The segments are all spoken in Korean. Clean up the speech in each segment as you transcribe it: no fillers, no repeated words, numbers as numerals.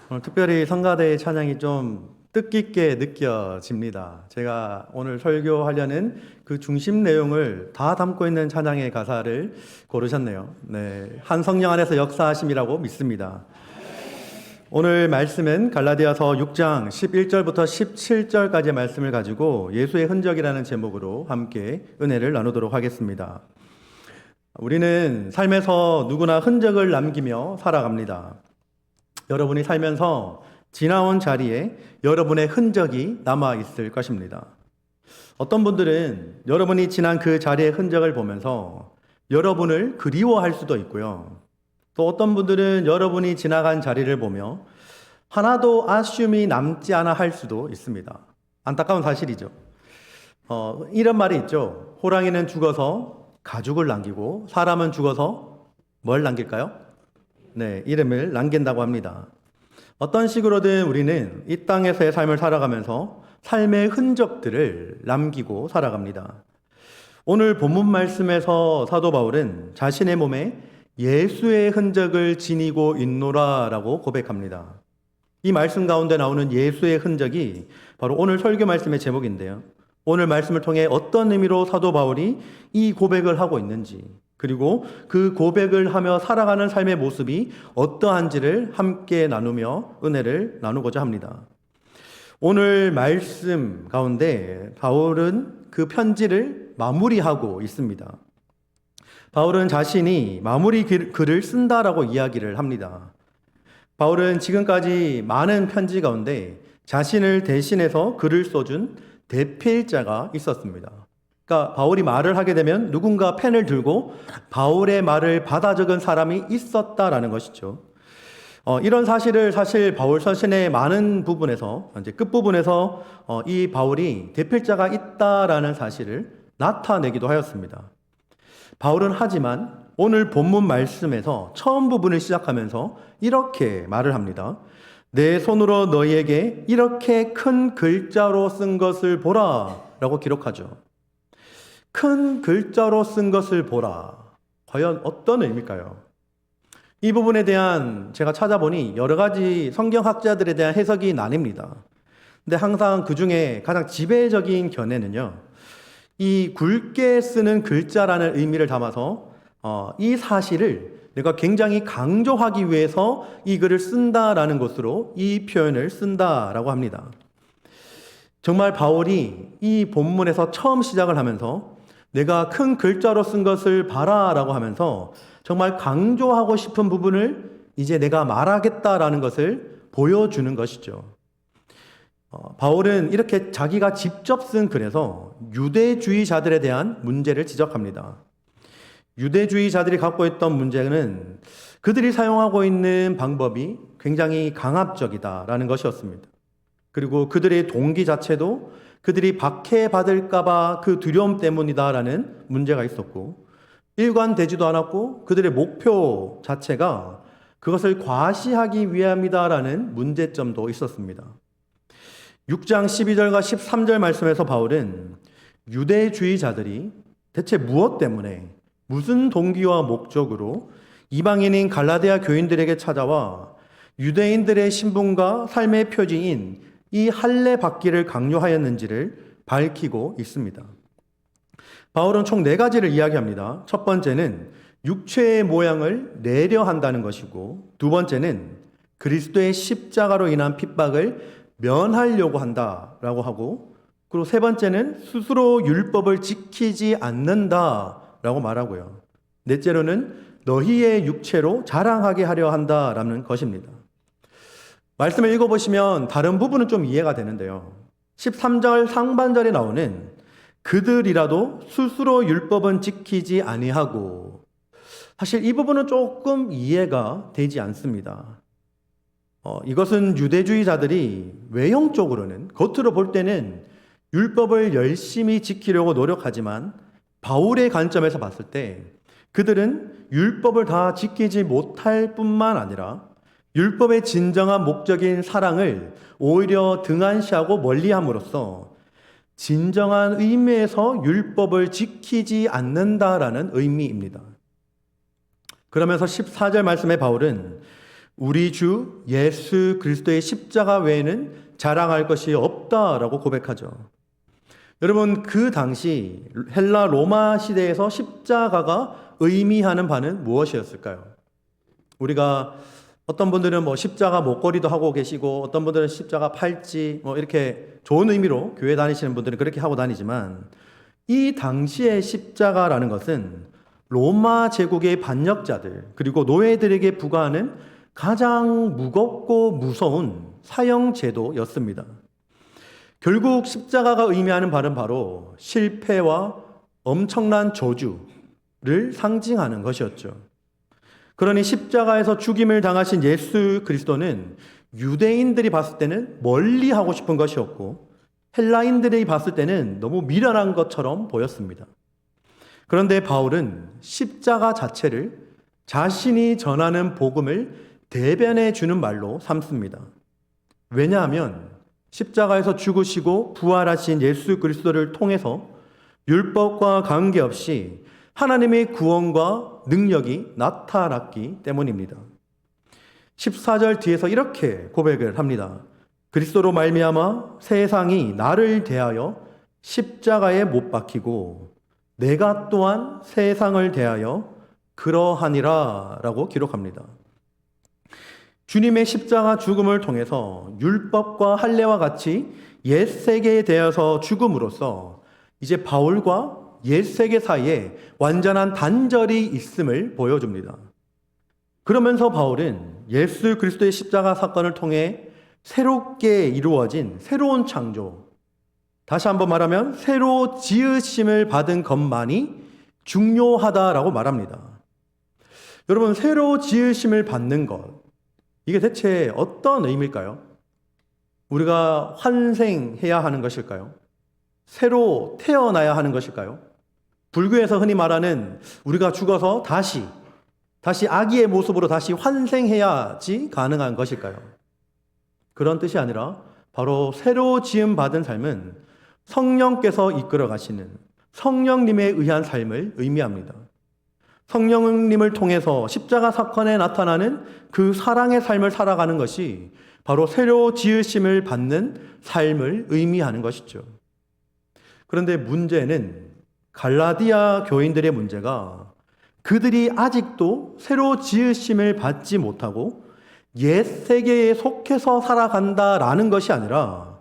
오늘 특별히 성가대의 찬양이 좀 뜻깊게 느껴집니다. 제가 오늘 설교하려는 그 중심 내용을 다 담고 있는 찬양의 가사를 고르셨네요. 네, 한 성령 안에서 역사하심이라고 믿습니다. 오늘 말씀은 갈라디아서 6장 11절부터 17절까지의 말씀을 가지고 예수의 흔적이라는 제목으로 함께 은혜를 나누도록 하겠습니다. 우리는 삶에서 누구나 흔적을 남기며 살아갑니다. 여러분이 살면서 지나온 자리에 여러분의 흔적이 남아 있을 것입니다. 어떤 분들은 여러분이 지난 그 자리의 흔적을 보면서 여러분을 그리워할 수도 있고요. 또 어떤 분들은 여러분이 지나간 자리를 보며 하나도 아쉬움이 남지 않아 할 수도 있습니다. 안타까운 사실이죠. 이런 말이 있죠. 호랑이는 죽어서 가죽을 남기고 사람은 죽어서 뭘 남길까요? 네, 이름을 남긴다고 합니다. 어떤 식으로든 우리는 이 땅에서의 삶을 살아가면서 삶의 흔적들을 남기고 살아갑니다. 오늘 본문 말씀에서 사도 바울은 자신의 몸에 예수의 흔적을 지니고 있노라라고 고백합니다. 이 말씀 가운데 나오는 예수의 흔적이 바로 오늘 설교 말씀의 제목인데요. 오늘 말씀을 통해 어떤 의미로 사도 바울이 이 고백을 하고 있는지, 그리고 그 고백을 하며 살아가는 삶의 모습이 어떠한지를 함께 나누며 은혜를 나누고자 합니다. 오늘 말씀 가운데 바울은 그 편지를 마무리하고 있습니다. 바울은 자신이 마무리 글을 쓴다라고 이야기를 합니다. 바울은 지금까지 많은 편지 가운데 자신을 대신해서 글을 써준 대필자가 있었습니다. 그러니까 바울이 말을 하게 되면 누군가 펜을 들고 바울의 말을 받아 적은 사람이 있었다라는 것이죠. 이런 사실을 사실 바울 서신의 많은 부분에서 이제 끝부분에서 이 바울이 대필자가 있다라는 사실을 나타내기도 하였습니다. 바울은 하지만 오늘 본문 말씀에서 처음 부분을 시작하면서 이렇게 말을 합니다. 내 손으로 너희에게 이렇게 큰 글자로 쓴 것을 보라 라고 기록하죠. 큰 글자로 쓴 것을 보라. 과연 어떤 의미일까요? 이 부분에 대한 제가 찾아보니 여러 가지 성경학자들에 대한 해석이 나뉩니다. 근데 항상 그 중에 가장 지배적인 견해는요, 이 굵게 쓰는 글자라는 의미를 담아서 이 사실을 내가 굉장히 강조하기 위해서 이 글을 쓴다라는 것으로 이 표현을 쓴다라고 합니다. 정말 바울이 이 본문에서 처음 시작을 하면서 내가 큰 글자로 쓴 것을 봐라라고 하면서 정말 강조하고 싶은 부분을 이제 내가 말하겠다라는 것을 보여주는 것이죠. 바울은 이렇게 자기가 직접 쓴 글에서 유대주의자들에 대한 문제를 지적합니다. 유대주의자들이 갖고 있던 문제는 그들이 사용하고 있는 방법이 굉장히 강압적이다라는 것이었습니다. 그리고 그들의 동기 자체도 그들이 박해받을까봐 그 두려움 때문이다라는 문제가 있었고, 일관되지도 않았고 그들의 목표 자체가 그것을 과시하기 위함이다라는 문제점도 있었습니다. 6장 12절과 13절 말씀에서 바울은 유대주의자들이 대체 무엇 때문에 무슨 동기와 목적으로 이방인인 갈라디아 교인들에게 찾아와 유대인들의 신분과 삶의 표지인 이 할례 받기를 강요하였는지를 밝히고 있습니다. 바울은 총 4가지를 이야기합니다. 첫 번째는 육체의 모양을 내려 한다는 것이고, 두 번째는 그리스도의 십자가로 인한 핍박을 면하려고 한다라고 하고, 그리고 세 번째는 스스로 율법을 지키지 않는다라고 말하고요. 넷째로는 너희의 육체로 자랑하게 하려 한다라는 것입니다. 말씀을 읽어보시면 다른 부분은 좀 이해가 되는데요. 13절 상반절에 나오는 그들이라도 스스로 율법은 지키지 아니하고, 사실 이 부분은 조금 이해가 되지 않습니다. 이것은 유대주의자들이 외형적으로는, 겉으로 볼 때는 율법을 열심히 지키려고 노력하지만 바울의 관점에서 봤을 때 그들은 율법을 다 지키지 못할 뿐만 아니라 율법의 진정한 목적인 사랑을 오히려 등한시하고 멀리함으로써 진정한 의미에서 율법을 지키지 않는다라는 의미입니다. 그러면서 14절 말씀에 바울은 우리 주 예수 그리스도의 십자가 외에는 자랑할 것이 없다라고 고백하죠. 여러분, 그 당시 헬라 로마 시대에서 십자가가 의미하는 바는 무엇이었을까요? 우리가 어떤 분들은 십자가 목걸이도 하고 계시고, 어떤 분들은 십자가 팔찌 이렇게 좋은 의미로 교회 다니시는 분들은 그렇게 하고 다니지만, 이 당시의 십자가라는 것은 로마 제국의 반역자들 그리고 노예들에게 부과하는 가장 무겁고 무서운 사형 제도였습니다. 결국 십자가가 의미하는 바는 바로 실패와 엄청난 저주를 상징하는 것이었죠. 그러니 십자가에서 죽임을 당하신 예수 그리스도는 유대인들이 봤을 때는 멀리 하고 싶은 것이었고, 헬라인들이 봤을 때는 너무 미련한 것처럼 보였습니다. 그런데 바울은 십자가 자체를 자신이 전하는 복음을 대변해 주는 말로 삼습니다. 왜냐하면 십자가에서 죽으시고 부활하신 예수 그리스도를 통해서 율법과 관계없이 하나님의 구원과 능력이 나타났기 때문입니다. 14절 뒤에서 이렇게 고백을 합니다. 그리스도로 말미암아 세상이 나를 대하여 십자가에 못 박히고 내가 또한 세상을 대하여 그러하니라 라고 기록합니다. 주님의 십자가 죽음을 통해서 율법과 할례와 같이 옛 세계에 대해서 죽음으로써 이제 바울과 옛 세계 사이에 완전한 단절이 있음을 보여줍니다. 그러면서 바울은 예수 그리스도의 십자가 사건을 통해 새롭게 이루어진 새로운 창조, 다시 한번 말하면 새로 지으심을 받은 것만이 중요하다라고 말합니다. 여러분, 새로 지으심을 받는 것, 이게 대체 어떤 의미일까요? 우리가 환생해야 하는 것일까요? 새로 태어나야 하는 것일까요? 불교에서 흔히 말하는 우리가 죽어서 다시 아기의 모습으로 다시 환생해야지 가능한 것일까요? 그런 뜻이 아니라 바로 새로 지음 받은 삶은 성령께서 이끌어 가시는 성령님에 의한 삶을 의미합니다. 성령님을 통해서 십자가 사건에 나타나는 그 사랑의 삶을 살아가는 것이 바로 새로 지으심을 받는 삶을 의미하는 것이죠. 그런데 문제는 갈라디아 교인들의 문제가 그들이 아직도 새로 지으심을 받지 못하고 옛 세계에 속해서 살아간다라는 것이 아니라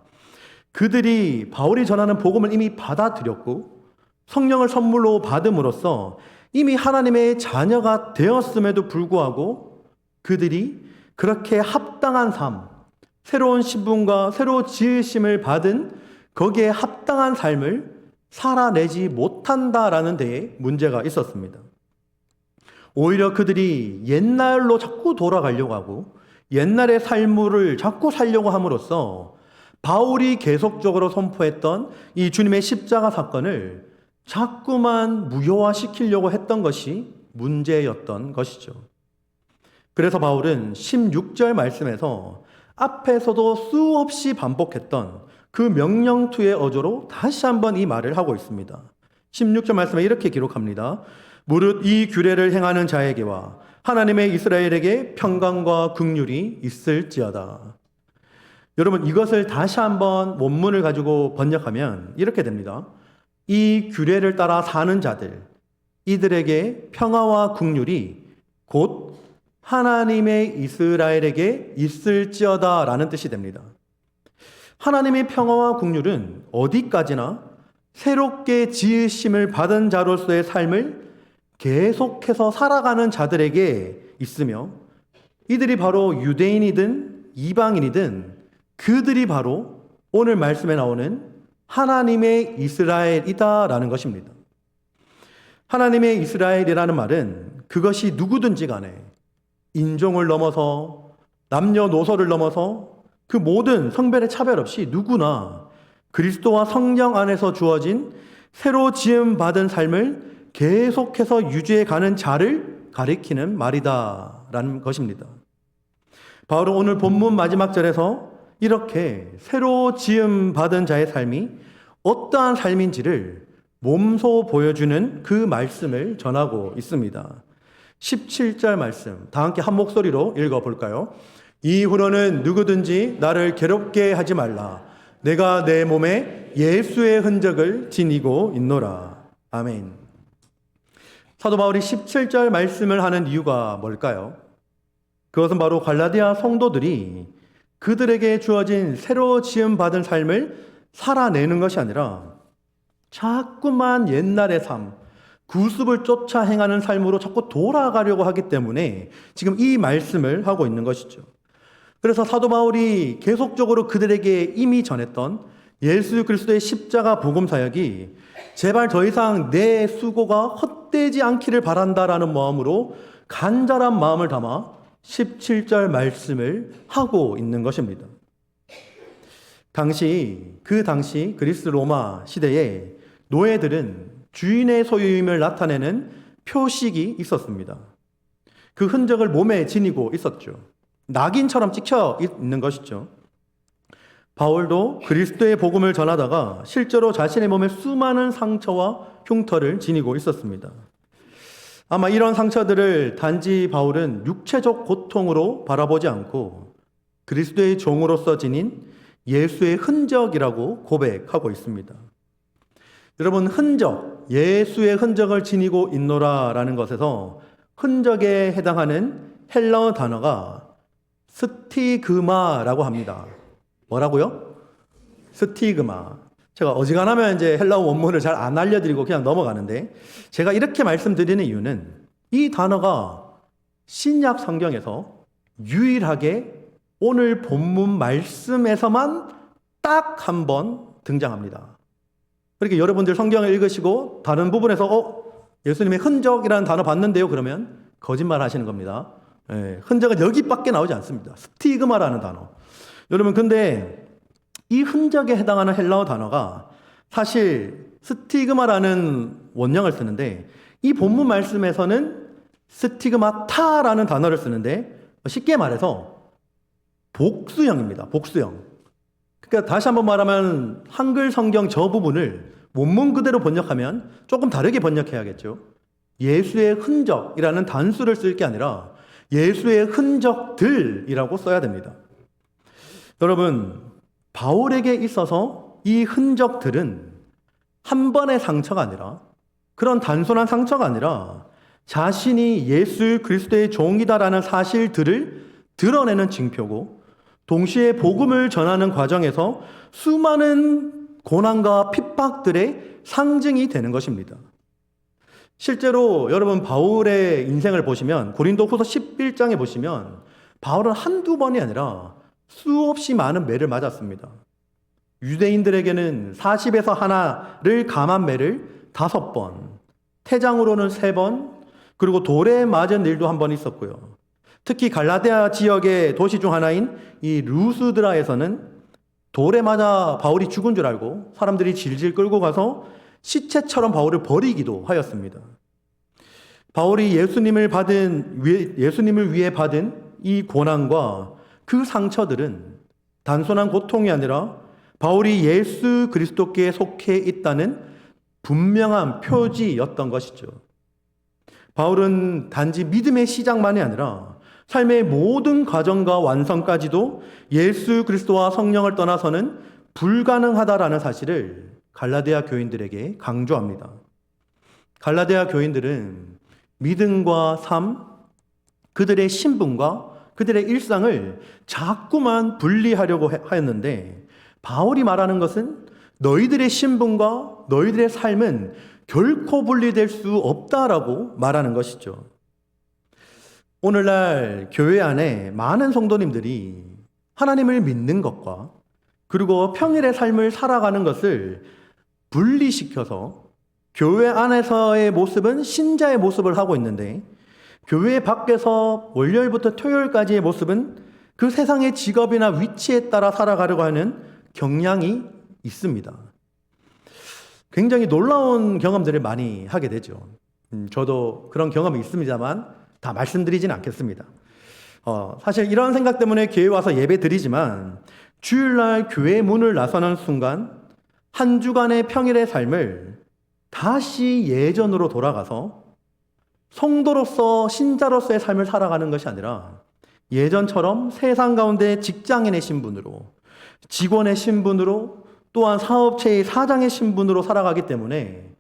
그들이 바울이 전하는 복음을 이미 받아들였고 성령을 선물로 받음으로써 이미 하나님의 자녀가 되었음에도 불구하고 그들이 그렇게 합당한 삶, 새로운 신분과 새로 지으심을 받은 거기에 합당한 삶을 살아내지 못한다라는 데에 문제가 있었습니다. 오히려 그들이 옛날로 자꾸 돌아가려고 하고 옛날의 삶을 자꾸 살려고 함으로써 바울이 계속적으로 선포했던 이 주님의 십자가 사건을 자꾸만 무효화시키려고 했던 것이 문제였던 것이죠. 그래서 바울은 16절 말씀에서 앞에서도 수없이 반복했던 그 명령투의 어조로 다시 한번 이 말을 하고 있습니다. 16절 말씀에 이렇게 기록합니다. 무릇 이 규례를 행하는 자에게와 하나님의 이스라엘에게 평강과 긍휼이 있을지어다. 여러분, 이것을 다시 한번 원문을 가지고 번역하면 이렇게 됩니다. 이 규례를 따라 사는 자들, 이들에게 평화와 긍휼이 곧 하나님의 이스라엘에게 있을지어다 라는 뜻이 됩니다. 하나님의 평화와 긍휼은 어디까지나 새롭게 지으심을 받은 자로서의 삶을 계속해서 살아가는 자들에게 있으며 이들이 바로 유대인이든 이방인이든 그들이 바로 오늘 말씀에 나오는 하나님의 이스라엘이다라는 것입니다. 하나님의 이스라엘이라는 말은 그것이 누구든지 간에 인종을 넘어서 남녀노소를 넘어서 그 모든 성별의 차별 없이 누구나 그리스도와 성령 안에서 주어진 새로 지음 받은 삶을 계속해서 유지해 가는 자를 가리키는 말이다라는 것입니다. 바울은 오늘 본문 마지막 절에서 이렇게 새로 지음 받은 자의 삶이 어떠한 삶인지를 몸소 보여주는 그 말씀을 전하고 있습니다. 17절 말씀 다 함께 한 목소리로 읽어볼까요? 이후로는 누구든지 나를 괴롭게 하지 말라. 내가 내 몸에 예수의 흔적을 지니고 있노라. 아멘. 사도 바울이 17절 말씀을 하는 이유가 뭘까요? 그것은 바로 갈라디아 성도들이 그들에게 주어진 새로 지음받은 삶을 살아내는 것이 아니라 자꾸만 옛날의 삶, 구습을 쫓아 행하는 삶으로 자꾸 돌아가려고 하기 때문에 지금 이 말씀을 하고 있는 것이죠. 그래서 사도 바울이 계속적으로 그들에게 이미 전했던 예수 그리스도의 십자가 복음 사역이 제발 더 이상 내 수고가 헛되지 않기를 바란다라는 마음으로 간절한 마음을 담아 17절 말씀을 하고 있는 것입니다. 그 당시 그리스 로마 시대에 노예들은 주인의 소유임을 나타내는 표식이 있었습니다. 그 흔적을 몸에 지니고 있었죠. 낙인처럼 찍혀 있는 것이죠. 바울도 그리스도의 복음을 전하다가 실제로 자신의 몸에 수많은 상처와 흉터를 지니고 있었습니다. 아마 이런 상처들을 단지 바울은 육체적 고통으로 바라보지 않고 그리스도의 종으로서 지닌 예수의 흔적이라고 고백하고 있습니다. 여러분, 흔적, 예수의 흔적을 지니고 있노라라는 것에서 흔적에 해당하는 헬라어 단어가 스티그마라고 합니다. 뭐라고요? 스티그마. 제가 어지간하면 이제 헬라어 원문을 잘 안 알려드리고 그냥 넘어가는데, 제가 이렇게 말씀드리는 이유는 이 단어가 신약 성경에서 유일하게 오늘 본문 말씀에서만 딱 한 번 등장합니다. 그러니까 여러분들 성경을 읽으시고 다른 부분에서 예수님의 흔적이라는 단어 봤는데요, 그러면 거짓말 하시는 겁니다. 흔적은 여기밖에 나오지 않습니다. 스티그마라는 단어. 여러분, 근데 이 흔적에 해당하는 헬라어 단어가 사실 스티그마라는 원형을 쓰는데, 이 본문 말씀에서는 스티그마타라는 단어를 쓰는데, 쉽게 말해서 복수형입니다. 복수형. 그러니까 다시 한번 말하면 한글 성경 저 부분을 원문 그대로 번역하면 조금 다르게 번역해야겠죠. 예수의 흔적이라는 단수를 쓸 게 아니라 예수의 흔적들이라고 써야 됩니다. 여러분, 바울에게 있어서 이 흔적들은 한 번의 상처가 아니라, 그런 단순한 상처가 아니라 자신이 예수 그리스도의 종이다라는 사실들을 드러내는 징표고, 동시에 복음을 전하는 과정에서 수많은 고난과 핍박들의 상징이 되는 것입니다. 실제로 여러분, 바울의 인생을 보시면, 고린도후서 11장에 보시면 바울은 한두 번이 아니라 수없이 많은 매를 맞았습니다. 유대인들에게는 40에서 하나를 감한 매를 5번, 태장으로는 3번, 그리고 돌에 맞은 일도 한 번 있었고요. 특히 갈라디아 지역의 도시 중 하나인 이 루스드라에서는 돌에 맞아 바울이 죽은 줄 알고 사람들이 질질 끌고 가서 시체처럼 바울을 버리기도 하였습니다. 바울이 예수님을 위해 받은 이 고난과 그 상처들은 단순한 고통이 아니라 바울이 예수 그리스도께 속해 있다는 분명한 표지였던 것이죠. 바울은 단지 믿음의 시작만이 아니라 삶의 모든 과정과 완성까지도 예수 그리스도와 성령을 떠나서는 불가능하다라는 사실을 갈라디아 교인들에게 강조합니다. 갈라디아 교인들은 믿음과 삶, 그들의 신분과 그들의 일상을 자꾸만 분리하려고 하였는데, 바울이 말하는 것은 너희들의 신분과 너희들의 삶은 결코 분리될 수 없다라고 말하는 것이죠. 오늘날 교회 안에 많은 성도님들이 하나님을 믿는 것과 그리고 평일의 삶을 살아가는 것을 분리시켜서 교회 안에서의 모습은 신자의 모습을 하고 있는데, 교회 밖에서 월요일부터 토요일까지의 모습은 그 세상의 직업이나 위치에 따라 살아가려고 하는 경향이 있습니다. 굉장히 놀라운 경험들을 많이 하게 되죠. 저도 그런 경험이 있습니다만 다 말씀드리진 않겠습니다. 사실 이런 생각 때문에 교회 와서 예배 드리지만, 주일날 교회 문을 나서는 순간 한 주간의 평일의 삶을 다시 예전으로 돌아가서 성도로서 신자로서의 삶을 살아가는 것이 아니라 예전처럼 세상 가운데 직장인의 신분으로, 직원의 신분으로, 또한 사업체의 사장의 신분으로 살아가기 때문에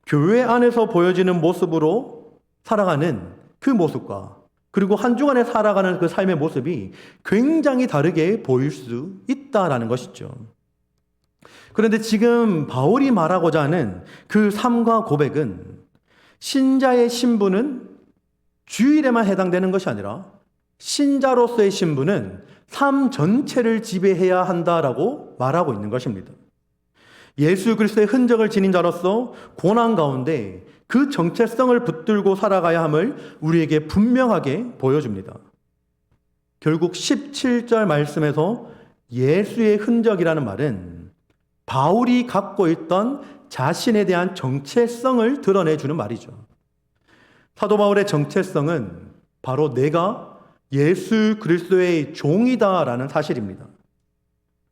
교회 안에서 보여지는 모습으로 살아가는 그 모습과 그리고 한 주간에 살아가는 그 삶의 모습이 굉장히 다르게 보일 수 있다라는 것이죠. 그런데 지금 바울이 말하고자 하는 그 삶과 고백은 신자의 신분은 주일에만 해당되는 것이 아니라 신자로서의 신분은 삶 전체를 지배해야 한다라고 말하고 있는 것입니다. 예수 그리스도의 흔적을 지닌 자로서 고난 가운데 그 정체성을 붙들고 살아가야 함을 우리에게 분명하게 보여줍니다. 결국 17절 말씀에서 예수의 흔적이라는 말은 바울이 갖고 있던 자신에 대한 정체성을 드러내주는 말이죠. 사도 바울의 정체성은 바로 내가 예수 그리스도의 종이다라는 사실입니다.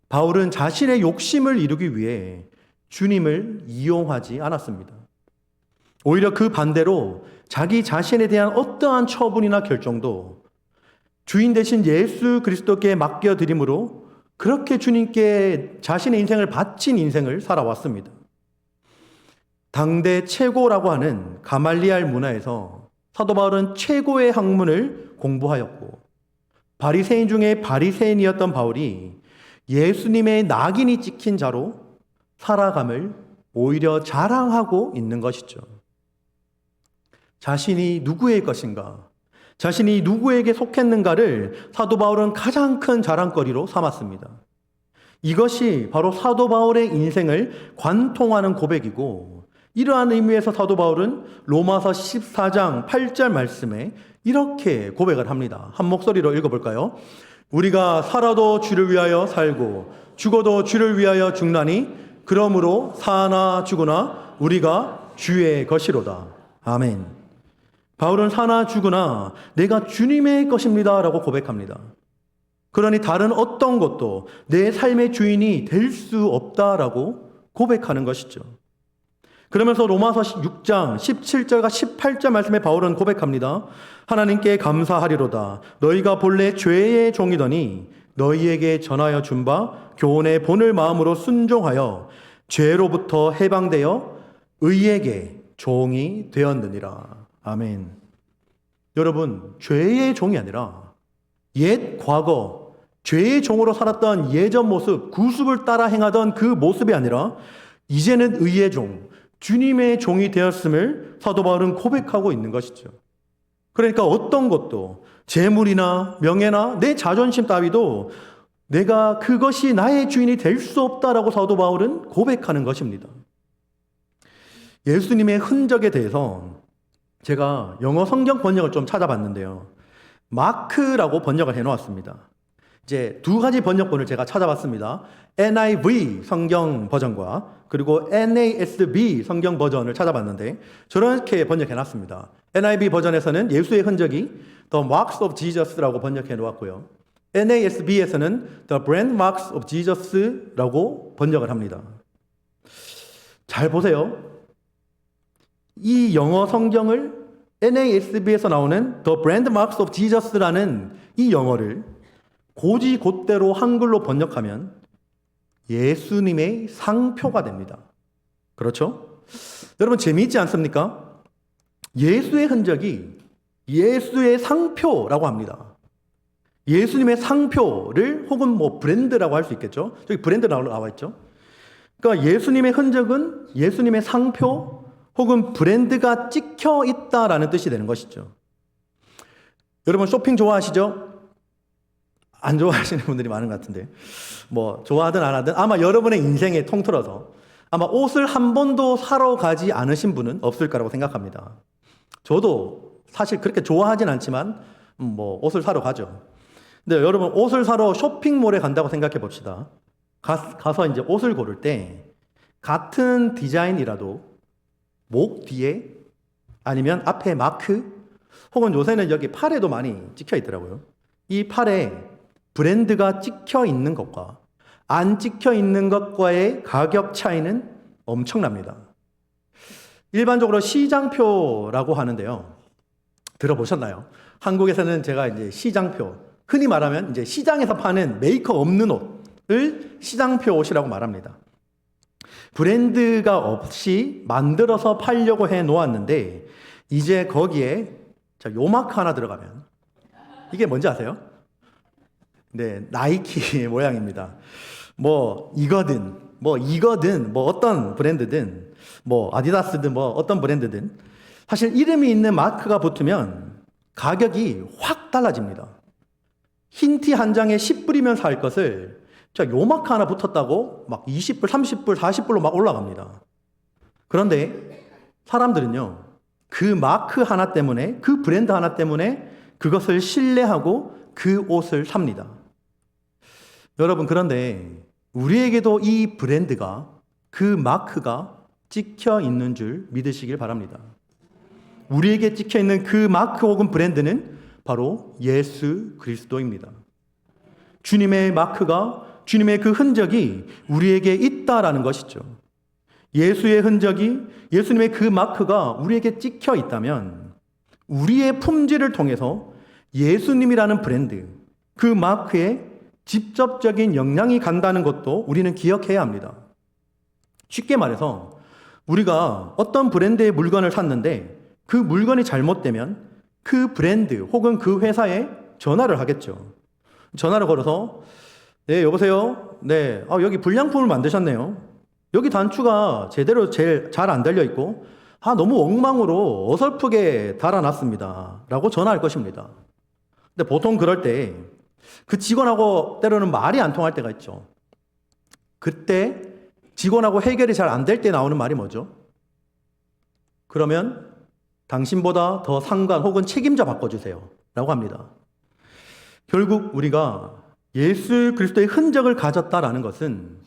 바울은 자신의 욕심을 이루기 위해 주님을 이용하지 않았습니다. 오히려 그 반대로 자기 자신에 대한 어떠한 처분이나 결정도 주인 대신 예수 그리스도께 맡겨드림으로 그렇게 주님께 자신의 인생을 바친 인생을 살아왔습니다. 당대 최고라고 하는 가말리알 문화에서 사도 바울은 최고의 학문을 공부하였고 바리새인 중에 바리새인이었던 바울이 예수님의 낙인이 찍힌 자로 살아감을 오히려 자랑하고 있는 것이죠. 자신이 누구의 것인가, 자신이 누구에게 속했는가를 사도 바울은 가장 큰 자랑거리로 삼았습니다. 이것이 바로 사도 바울의 인생을 관통하는 고백이고, 이러한 의미에서 사도 바울은 로마서 14장 8절 말씀에 이렇게 고백을 합니다. 한 목소리로 읽어볼까요? 우리가 살아도 주를 위하여 살고 죽어도 주를 위하여 죽나니 그러므로 사나 죽으나 우리가 주의 것이로다. 아멘. 바울은 사나 죽으나 내가 주님의 것입니다 라고 고백합니다. 그러니 다른 어떤 것도 내 삶의 주인이 될 수 없다라고 고백하는 것이죠. 그러면서 로마서 6장 17절과 18절 말씀에 바울은 고백합니다. 하나님께 감사하리로다. 너희가 본래 죄의 종이더니 너희에게 전하여 준 바 교훈의 본을 마음으로 순종하여 죄로부터 해방되어 의에게 종이 되었느니라. 아멘. 여러분, 죄의 종이 아니라 옛 과거 죄의 종으로 살았던 예전 모습, 구습을 따라 행하던 그 모습이 아니라 이제는 의의 종, 주님의 종이 되었음을 사도 바울은 고백하고 있는 것이죠. 그러니까 어떤 것도 재물이나 명예나 내 자존심 따위도 내가 그것이 나의 주인이 될 수 없다라고 사도 바울은 고백하는 것입니다. 예수님의 흔적에 대해서 제가 영어 성경 번역을 좀 찾아봤는데요. 마크라고 번역을 해놓았습니다. 이제 두 가지 번역본을 제가 찾아봤습니다. NIV 성경 버전과 그리고 NASB 성경 버전을 찾아봤는데 저렇게 번역해놨습니다. NIV 버전에서는 예수의 흔적이 The Marks of Jesus라고 번역해놓았고요. NASB에서는 The Brand Marks of Jesus라고 번역을 합니다. 잘 보세요. 이 영어 성경을 NASB에서 나오는 The Brand Marks of Jesus라는 이 영어를 고지곧대로 한글로 번역하면 예수님의 상표가 됩니다. 그렇죠? 여러분 재미있지 않습니까? 예수의 흔적이 예수의 상표라고 합니다. 예수님의 상표를 혹은 브랜드라고 할 수 있겠죠? 저기 브랜드 나와 있죠? 그러니까 예수님의 흔적은 예수님의 상표 혹은 브랜드가 찍혀 있다라는 뜻이 되는 것이죠. 여러분 쇼핑 좋아하시죠? 안 좋아하시는 분들이 많은 것 같은데 좋아하든 안 하든 아마 여러분의 인생에 통틀어서 아마 옷을 한 번도 사러 가지 않으신 분은 없을 거라고 생각합니다. 저도 사실 그렇게 좋아하진 않지만 옷을 사러 가죠. 근데 여러분 옷을 사러 쇼핑몰에 간다고 생각해 봅시다. 가서 이제 옷을 고를 때 같은 디자인이라도 목 뒤에 아니면 앞에 마크 혹은 요새는 여기 팔에도 많이 찍혀 있더라고요. 이 팔에 브랜드가 찍혀 있는 것과 안 찍혀 있는 것과의 가격 차이는 엄청납니다. 일반적으로 시장표라고 하는데요. 들어보셨나요? 한국에서는 제가 이제 시장표, 흔히 말하면 이제 시장에서 파는 메이커 없는 옷을 시장표 옷이라고 말합니다. 브랜드가 없이 만들어서 팔려고 해 놓았는데 이제 거기에 요 마크 하나 들어가면 이게 뭔지 아세요? 네, 나이키 모양입니다. 뭐 이거든 뭐 어떤 브랜드든 뭐 아디다스든 뭐 어떤 브랜드든 사실 이름이 있는 마크가 붙으면 가격이 확 달라집니다. 흰 티 한 장에 10불이면 살 것을 요 마크 하나 붙었다고 막 20불, 30불, 40불로 막 올라갑니다. 그런데 사람들은요, 그 마크 하나 때문에, 그 브랜드 하나 때문에 그것을 신뢰하고 그 옷을 삽니다. 여러분, 그런데 우리에게도 이 브랜드가, 그 마크가 찍혀 있는 줄 믿으시길 바랍니다. 우리에게 찍혀 있는 그 마크 혹은 브랜드는 바로 예수 그리스도입니다. 주님의 마크가, 주님의 그 흔적이 우리에게 있다라는 것이죠. 예수의 흔적이, 예수님의 그 마크가 우리에게 찍혀 있다면 우리의 품질을 통해서 예수님이라는 브랜드, 그 마크에 직접적인 영향이 간다는 것도 우리는 기억해야 합니다. 쉽게 말해서 우리가 어떤 브랜드의 물건을 샀는데 그 물건이 잘못되면 그 브랜드 혹은 그 회사에 전화를 하겠죠. 전화를 걸어서 네, 여보세요? 네, 여기 불량품을 만드셨네요. 여기 단추가 제대로 잘 안 달려 있고 너무 엉망으로 어설프게 달아놨습니다. 라고 전화할 것입니다. 근데 보통 그럴 때 그 직원하고 때로는 말이 안 통할 때가 있죠. 그때 직원하고 해결이 잘 안 될 때 나오는 말이 뭐죠? 그러면 당신보다 더 상관 혹은 책임자 바꿔주세요. 라고 합니다. 결국 우리가 예수 그리스도의 흔적을 가졌다라는 것은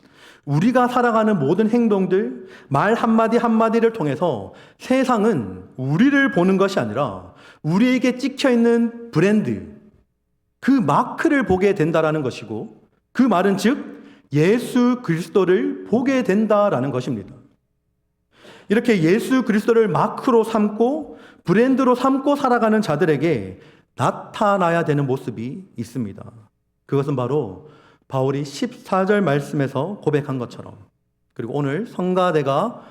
우리가 살아가는 모든 행동들, 말 한마디 한마디를 통해서 세상은 우리를 보는 것이 아니라 우리에게 찍혀있는 브랜드, 그 마크를 보게 된다라는 것이고 그 말은 즉 예수 그리스도를 보게 된다라는 것입니다. 이렇게 예수 그리스도를 마크로 삼고 브랜드로 삼고 살아가는 자들에게 나타나야 되는 모습이 있습니다. 그것은 바로 바울이 14절 말씀에서 고백한 것처럼, 그리고 오늘 성가대가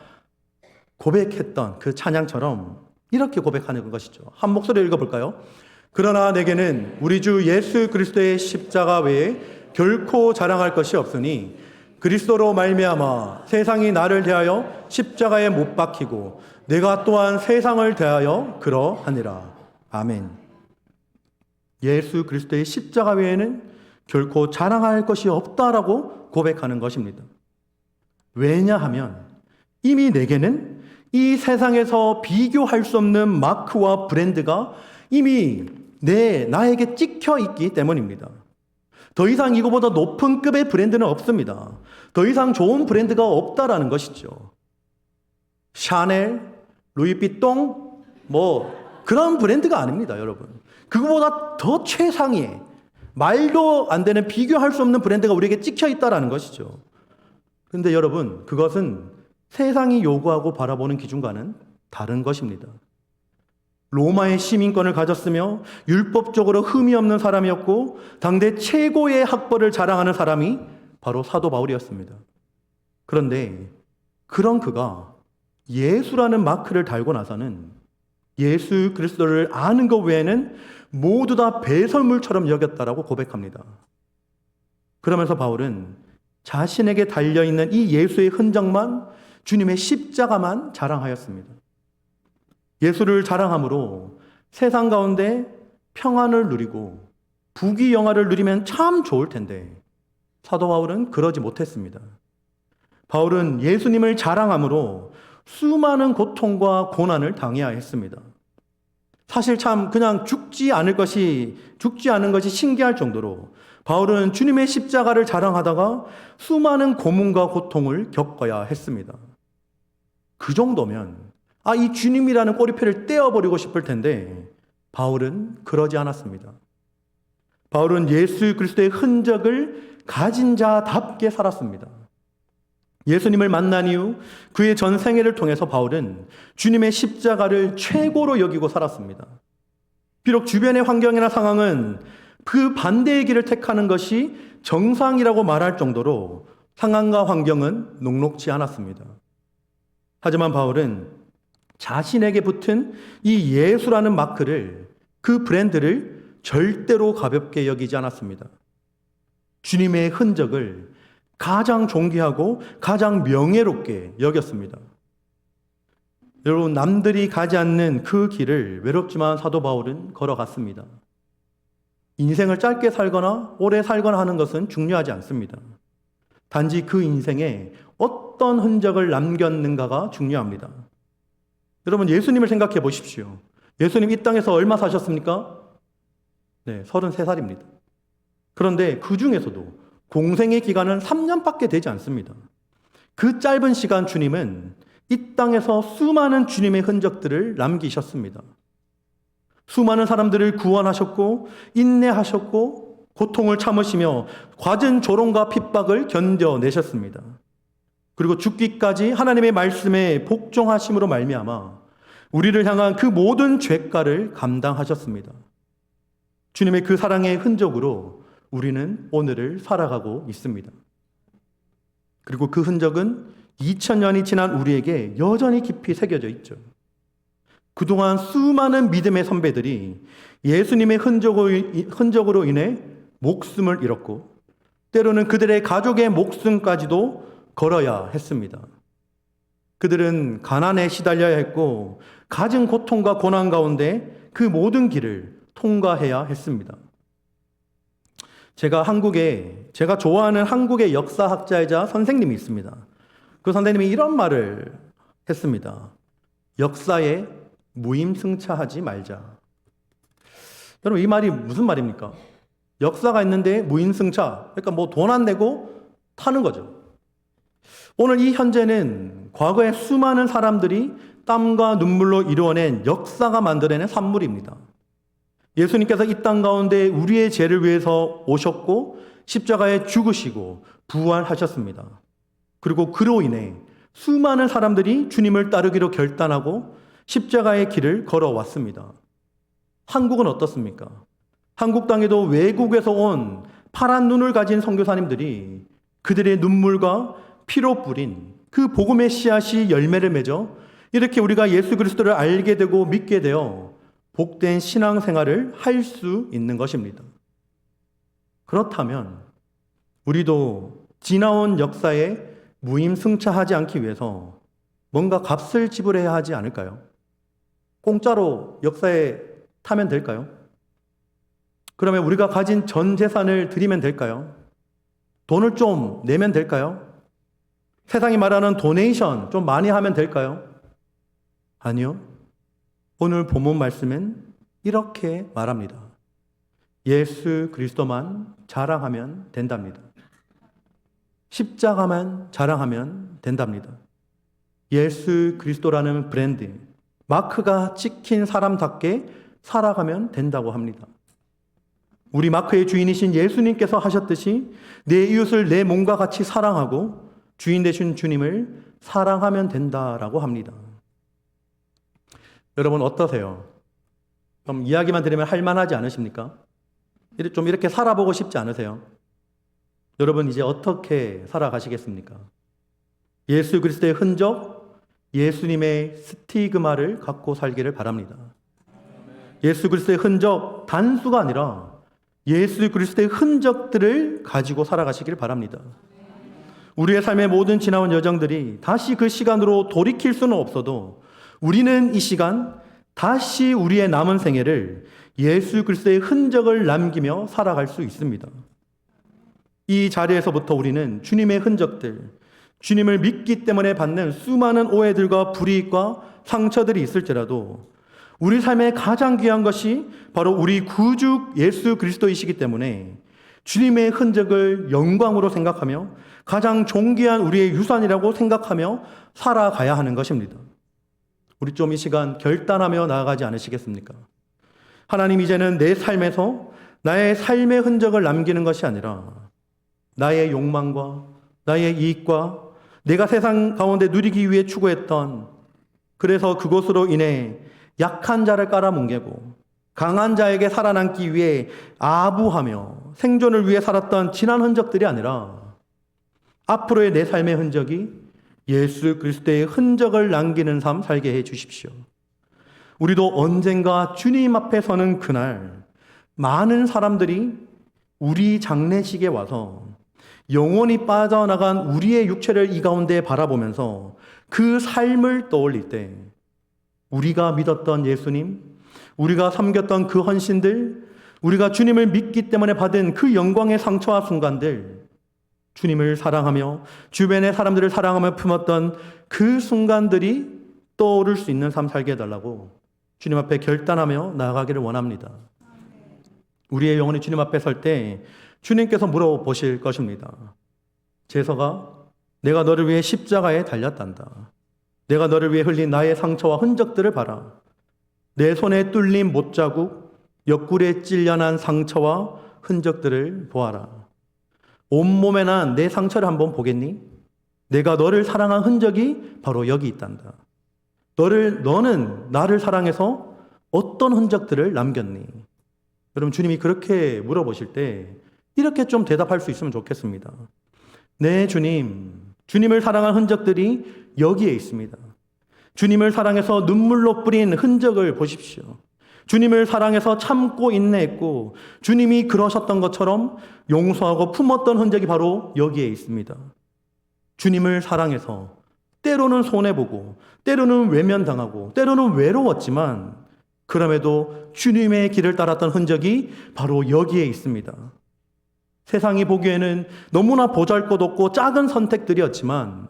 고백했던 그 찬양처럼 이렇게 고백하는 것이죠. 한 목소리로 읽어볼까요? 그러나 내게는 우리 주 예수 그리스도의 십자가 외에 결코 자랑할 것이 없으니 그리스도로 말미암아 세상이 나를 대하여 십자가에 못 박히고 내가 또한 세상을 대하여 그러하니라. 아멘. 예수 그리스도의 십자가 외에는 결코 자랑할 것이 없다라고 고백하는 것입니다. 왜냐하면 이미 내게는 이 세상에서 비교할 수 없는 마크와 브랜드가 이미 나에게 찍혀 있기 때문입니다. 더 이상 이거보다 높은 급의 브랜드는 없습니다. 더 이상 좋은 브랜드가 없다라는 것이죠. 샤넬, 루이비통, 그런 브랜드가 아닙니다, 여러분. 그거보다 더 최상위의, 말도 안 되는 비교할 수 없는 브랜드가 우리에게 찍혀 있다라는 것이죠. 그런데 여러분, 그것은 세상이 요구하고 바라보는 기준과는 다른 것입니다. 로마의 시민권을 가졌으며 율법적으로 흠이 없는 사람이었고 당대 최고의 학벌을 자랑하는 사람이 바로 사도 바울이었습니다. 그런데 그런 그가 예수라는 마크를 달고 나서는 예수 그리스도를 아는 것 외에는 모두 다 배설물처럼 여겼다라고 고백합니다. 그러면서 바울은 자신에게 달려있는 이 예수의 흔적만, 주님의 십자가만 자랑하였습니다. 예수를 자랑함으로 세상 가운데 평안을 누리고 부귀영화를 누리면 참 좋을 텐데 사도 바울은 그러지 못했습니다. 바울은 예수님을 자랑함으로 수많은 고통과 고난을 당해야 했습니다. 사실 참 그냥 죽지 않은 것이 신기할 정도로 바울은 주님의 십자가를 자랑하다가 수많은 고문과 고통을 겪어야 했습니다. 그 정도면 이 주님이라는 꼬리표를 떼어버리고 싶을 텐데 바울은 그러지 않았습니다. 바울은 예수 그리스도의 흔적을 가진 자답게 살았습니다. 예수님을 만난 이후 그의 전 생애를 통해서 바울은 주님의 십자가를 최고로 여기고 살았습니다. 비록 주변의 환경이나 상황은 그 반대의 길을 택하는 것이 정상이라고 말할 정도로 상황과 환경은 녹록지 않았습니다. 하지만 바울은 자신에게 붙은 이 예수라는 마크를, 그 브랜드를 절대로 가볍게 여기지 않았습니다. 주님의 흔적을 가장 존귀하고 가장 명예롭게 여겼습니다. 여러분, 남들이 가지 않는 그 길을 외롭지만 사도 바울은 걸어갔습니다. 인생을 짧게 살거나 오래 살거나 하는 것은 중요하지 않습니다. 단지 그 인생에 어떤 흔적을 남겼는가가 중요합니다. 여러분, 예수님을 생각해 보십시오. 예수님 이 땅에서 얼마 사셨습니까? 네, 33살입니다. 그런데 그 중에서도 공생의 기간은 3년밖에 되지 않습니다. 그 짧은 시간 주님은 이 땅에서 수많은 주님의 흔적들을 남기셨습니다. 수많은 사람들을 구원하셨고 인내하셨고 고통을 참으시며 갖은 조롱과 핍박을 견뎌내셨습니다. 그리고 죽기까지 하나님의 말씀에 복종하심으로 말미암아 우리를 향한 그 모든 죄가를 감당하셨습니다. 주님의 그 사랑의 흔적으로 우리는 오늘을 살아가고 있습니다. 그리고 그 흔적은 2000년이 지난 우리에게 여전히 깊이 새겨져 있죠. 그동안 수많은 믿음의 선배들이 예수님의 흔적으로 인해 목숨을 잃었고 때로는 그들의 가족의 목숨까지도 걸어야 했습니다. 그들은 가난에 시달려야 했고 갖은 고통과 고난 가운데 그 모든 길을 통과해야 했습니다. 제가 좋아하는 한국의 역사학자이자 선생님이 있습니다. 그 선생님이 이런 말을 했습니다. 역사에 무임승차하지 말자. 여러분, 이 말이 무슨 말입니까? 역사가 있는데 무임승차, 그러니까 뭐 돈 안 내고 타는 거죠. 오늘 이 현재는 과거에 수많은 사람들이 땀과 눈물로 이루어낸 역사가 만들어낸 산물입니다. 예수님께서 이 땅 가운데 우리의 죄를 위해서 오셨고 십자가에 죽으시고 부활하셨습니다. 그리고 그로 인해 수많은 사람들이 주님을 따르기로 결단하고 십자가의 길을 걸어왔습니다. 한국은 어떻습니까? 한국 땅에도 외국에서 온 파란 눈을 가진 선교사님들이 그들의 눈물과 피로 뿌린 그 복음의 씨앗이 열매를 맺어 이렇게 우리가 예수 그리스도를 알게 되고 믿게 되어 복된 신앙생활을 할 수 있는 것입니다. 그렇다면 우리도 지나온 역사에 무임승차하지 않기 위해서 뭔가 값을 지불해야 하지 않을까요? 공짜로 역사에 타면 될까요? 그러면 우리가 가진 전 재산을 드리면 될까요? 돈을 좀 내면 될까요? 세상이 말하는 도네이션 좀 많이 하면 될까요? 아니요. 오늘 본문 말씀은 이렇게 말합니다. 예수 그리스도만 자랑하면 된답니다. 십자가만 자랑하면 된답니다. 예수 그리스도라는 브랜드, 마크가 찍힌 사람답게 살아가면 된다고 합니다. 우리 마크의 주인이신 예수님께서 하셨듯이 내 이웃을 내 몸과 같이 사랑하고 주인 되신 주님을 사랑하면 된다라고 합니다. 여러분 어떠세요? 그럼 이야기만 들으면 할만하지 않으십니까? 좀 이렇게 살아보고 싶지 않으세요? 여러분 이제 어떻게 살아가시겠습니까? 예수 그리스도의 흔적, 예수님의 스티그마를 갖고 살기를 바랍니다. 예수 그리스도의 흔적 단수가 아니라 예수 그리스도의 흔적들을 가지고 살아가시길 바랍니다. 우리의 삶의 모든 지나온 여정들이 다시 그 시간으로 돌이킬 수는 없어도 우리는 이 시간 다시 우리의 남은 생애를 예수 그리스도의 흔적을 남기며 살아갈 수 있습니다. 이 자리에서부터 우리는 주님의 흔적들, 주님을 믿기 때문에 받는 수많은 오해들과 불이익과 상처들이 있을지라도 우리 삶의 가장 귀한 것이 바로 우리 구주 예수 그리스도이시기 때문에 주님의 흔적을 영광으로 생각하며 가장 존귀한 우리의 유산이라고 생각하며 살아가야 하는 것입니다. 우리 좀 이 시간 결단하며 나아가지 않으시겠습니까? 하나님, 이제는 내 삶에서 나의 삶의 흔적을 남기는 것이 아니라 나의 욕망과 나의 이익과 내가 세상 가운데 누리기 위해 추구했던, 그래서 그것으로 인해 약한 자를 깔아뭉개고 강한 자에게 살아남기 위해 아부하며 생존을 위해 살았던 지난 흔적들이 아니라 앞으로의 내 삶의 흔적이 예수 그리스도의 흔적을 남기는 삶 살게 해 주십시오. 우리도 언젠가 주님 앞에 서는 그날 많은 사람들이 우리 장례식에 와서 영원히 빠져나간 우리의 육체를 이 가운데 바라보면서 그 삶을 떠올릴 때 우리가 믿었던 예수님, 우리가 섬겼던 그 헌신들, 우리가 주님을 믿기 때문에 받은 그 영광의 상처와 순간들, 주님을 사랑하며 주변의 사람들을 사랑하며 품었던 그 순간들이 떠오를 수 있는 삶 살게 해달라고 주님 앞에 결단하며 나아가기를 원합니다. 우리의 영혼이 주님 앞에 설 때 주님께서 물어보실 것입니다. 제서가 내가 너를 위해 십자가에 달렸단다. 내가 너를 위해 흘린 나의 상처와 흔적들을 봐라. 내 손에 뚫린 못자국, 옆구리에 찔려난 상처와 흔적들을 보아라. 온몸에 난 내 상처를 한번 보겠니? 내가 너를 사랑한 흔적이 바로 여기 있단다. 너는 나를 사랑해서 어떤 흔적들을 남겼니? 여러분, 주님이 그렇게 물어보실 때 이렇게 좀 대답할 수 있으면 좋겠습니다. 네, 주님을 사랑한 흔적들이 여기에 있습니다. 주님을 사랑해서 눈물로 뿌린 흔적을 보십시오. 주님을 사랑해서 참고 인내했고 주님이 그러셨던 것처럼 용서하고 품었던 흔적이 바로 여기에 있습니다. 주님을 사랑해서 때로는 손해보고 때로는 외면당하고 때로는 외로웠지만 그럼에도 주님의 길을 따랐던 흔적이 바로 여기에 있습니다. 세상이 보기에는 너무나 보잘것없고 작은 선택들이었지만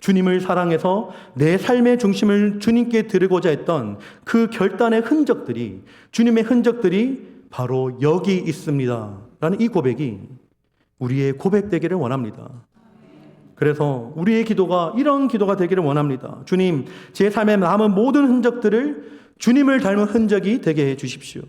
주님을 사랑해서 내 삶의 중심을 주님께 드리고자 했던 그 결단의 흔적들이, 주님의 흔적들이 바로 여기 있습니다 라는 이 고백이 우리의 고백되기를 원합니다. 그래서 우리의 기도가 이런 기도가 되기를 원합니다. 주님, 제 삶에 남은 모든 흔적들을 주님을 닮은 흔적이 되게 해 주십시오.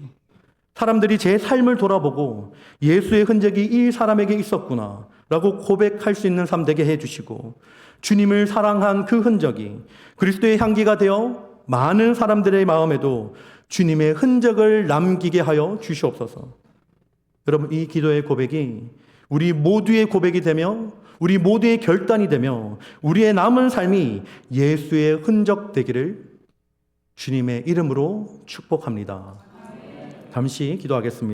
사람들이 제 삶을 돌아보고 예수의 흔적이 이 사람에게 있었구나 라고 고백할 수 있는 삶 되게 해 주시고 주님을 사랑한 그 흔적이 그리스도의 향기가 되어 많은 사람들의 마음에도 주님의 흔적을 남기게 하여 주시옵소서. 여러분, 이 기도의 고백이 우리 모두의 고백이 되며 우리 모두의 결단이 되며 우리의 남은 삶이 예수의 흔적 되기를 주님의 이름으로 축복합니다. 잠시 기도하겠습니다.